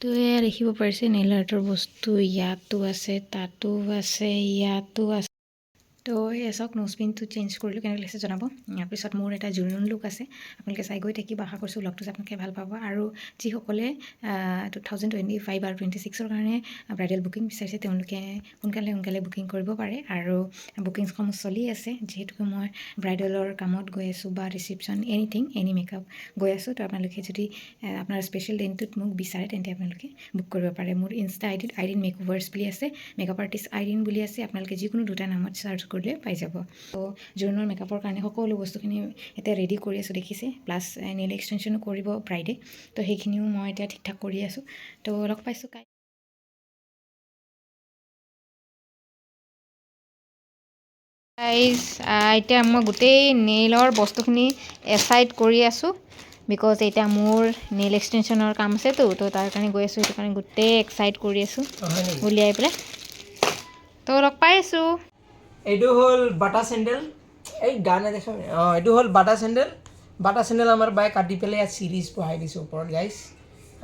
তো এয়া দেখিব পাৰিছে নেইল আৰ্টৰ বস্তু ইয়াতো আছে, তাতো আছে, ইয়াতো আছে। তো এই চাওক নোজপিনটো চেঞ্জ কৰিলোঁ, কেনেকৈ লাগিছে জনাব। ইয়াৰ পিছত মোৰ এটা জোৰোণ লুক আছে, আপোনালোকে চাই গৈ থাকিব। আশা কৰিছোঁ ব্লগটো আপোনালোকে ভাল পাব। আৰু যিসকলে 2025 আৰু 26ৰ কাৰণে ব্ৰাইডেল বুকিং বিচাৰিছে তেওঁলোকে সোনকালে বুকিং কৰিব পাৰে। আৰু বুকিংছসমূহ চলি আছে, যিহেতুকে মই ব্ৰাইডেলৰ কামত গৈ আছোঁ বা ৰিচিপশ্যন এনি মেকআপ গৈ আছোঁ। তো আপোনালোকে যদি আপোনাৰ স্পেচিয়েল দিনটোত মোক বিচাৰে তেন্তে আপোনালোকে বুক কৰিব পাৰে। মোৰ ইনষ্টা আইডিত আইৰিন মেকঅভাৰ্ছ বুলি আছে, মেকআপ আৰ্টিষ্ট আইৰিন বুলি আছে। আপোনালোকে যিকোনো দুটা নামত চাৰ্চ কৰিলে পাই যাব। তো জোৰোণৰ মেকআপৰ কাৰণে সকলো বস্তুখিনি এতিয়া ৰেডি কৰি আছোঁ দেখিছে, প্লাছ নেইল এক্সটেনশ্যনো কৰিব ব্ৰাইডে। তো সেইখিনিও মই এতিয়া ঠিক ঠাক কৰি আছোঁ। তো লগ পাইছোঁ গাইজ। এতিয়া মই গোটেই নেইলৰ বস্তুখিনি এছাইড কৰি আছোঁ, বিকজ এতিয়া মোৰ নেইল এক্সটেনশ্যনৰ কাম আছেতো। তো তাৰ কাৰণে গৈ আছোঁ, সেইটো কাৰণে গোটেই এক্সাইড কৰি আছোঁ উলিয়াই পেলাই। তো লগ পাই আছোঁ। এইটো হ'ল বাটা চেণ্ডেল, এই গানে দেখা এইটো হ'ল বাটা চেণ্ডেল আমাৰ বায়ে কাটি পেলাই ইয়াত চিৰিজ বহাই দিছোঁ ওপৰত গাইজ,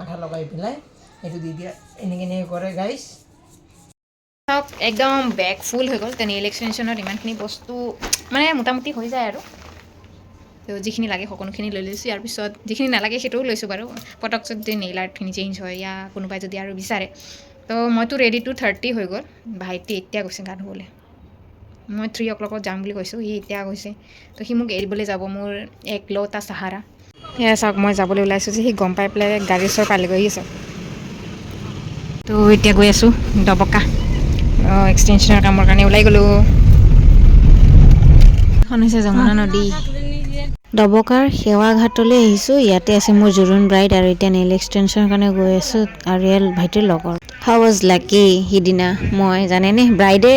আঠা লগাই পেলাই এইটো দি দিয়া, এনেকৈ কৰে গাইজ। চাওক একদম বেগ ফুল হৈ গ'ল। নেইল এক্সটেনশ্যনত ইমানখিনি বস্তু মানে মোটামুটি হৈ যায় আৰু। তো যিখিনি লাগে সকলোখিনি লৈ লৈছোঁ। ইয়াৰ পিছত যিখিনি নালাগে সেইটোও লৈছোঁ বাৰু, পটক যদি নেইল আৰ্টখিনি চেঞ্জ হয় या কোনোবাই যদি আৰু বিচাৰে। তো মইতো ৰেডি টু 30 হৈ গ'ল। ভাইটি এতিয়া গৈছে গা ধুবলৈ। মই 3 o'clockত যাম বুলি কৈছোঁ, সি এতিয়া গৈছে। তো সি মোক এৰিবলৈ যাব, মোৰ একলৌতা চাহাৰা। সেয়া চাওক মই যাবলৈ ওলাইছোঁ যে সি গম পাই পেলাই গাড়ীৰ ওচৰ পালেগৈ আছে। তো এতিয়া গৈ আছোঁ দবকা এক্সটেনশ্যনৰ কামৰ কাৰণে ওলাই গ'লোঁ। এখন হৈছে যমুনা নদী। দবকাৰ সেৱাঘাটলৈ আহিছোঁ। ইয়াতে আছে মোৰ জোৰোণ ব্ৰাইড, আৰু এতিয়া নেইল এক্সটেনশ্যনৰ কাৰণে গৈ আছোঁ আৰিয়েল ভাইটিৰ লগৰ। হাউ ৱাজ লাকি সিদিনা মই জানেনে, ব্ৰাইডে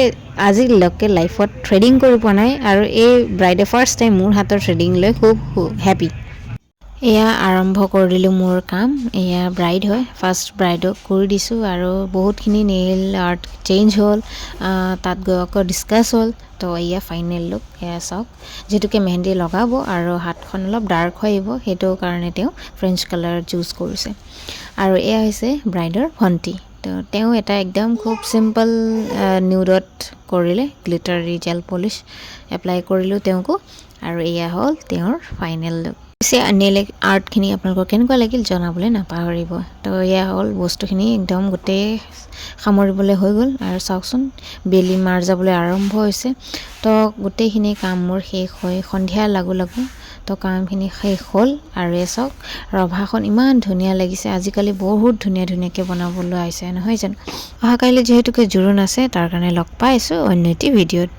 আজিলৈকে লাইফত থ্ৰেডিং কৰি পোৱা নাই, আৰু এই ব্ৰাইডে ফাৰ্ষ্ট টাইম মোৰ হাতৰ থ্ৰেডিং লৈ খুব হেপী। এয়া আৰম্ভ কৰি দিলোঁ মোৰ কাম। এয়া ব্ৰাইড হয়, ফাৰ্ষ্ট ব্ৰাইডক কৰি দিছোঁ, আৰু বহুতখিনি নেইল আৰ্ট চেঞ্জ হ'ল, তাত গৈ আকৌ ডিছকাছ হ'ল। তো এয়া ফাইনেল লুক, এয়া চাওক। যিহেতুকে মেহেন্দি লগাব আৰু হাতখন অলপ ডাৰ্ক হৈ আহিব, সেইটো কাৰণে তেওঁ ফ্ৰেঞ্চ কালাৰ চুজ কৰিছে। আৰু এয়া হৈছে ব্ৰাইডৰ ভণ্টি। তো তেওঁ এটা একদম খুব চিম্পল নিউডত কৰিলে, গ্লিটাৰী জেল পলিচ এপ্লাই কৰিলোঁ তেওঁকো। আৰু এয়া হ'ল তেওঁৰ ফাইনেল লুক। পিছে নেইল আৰ্টখিনি আপোনালোকৰ কেনেকুৱা লাগিল জনাবলৈ নাপাহৰিব। তো এয়া হ'ল বস্তুখিনি একদম গোটেই সামৰিবলৈ হৈ গ'ল। আৰু চাওকচোন বেলি মাৰ যাবলৈ আৰম্ভ হৈছে। তো গোটেইখিনি কাম মোৰ শেষ হৈ সন্ধিয়া লাগো তো কামখিনি শেষ হ'ল। আৰু এই চাওক ৰভাখন ইমান ধুনীয়া লাগিছে, আজিকালি বহুত ধুনীয়াকৈ বনাবলৈ আহিছে নহয় জানো। অহাকাইলৈ যিহেতুকে জোৰোণ আছে, তাৰ কাৰণে লগ পাই আছোঁ অন্য এটি ভিডিঅ'ত।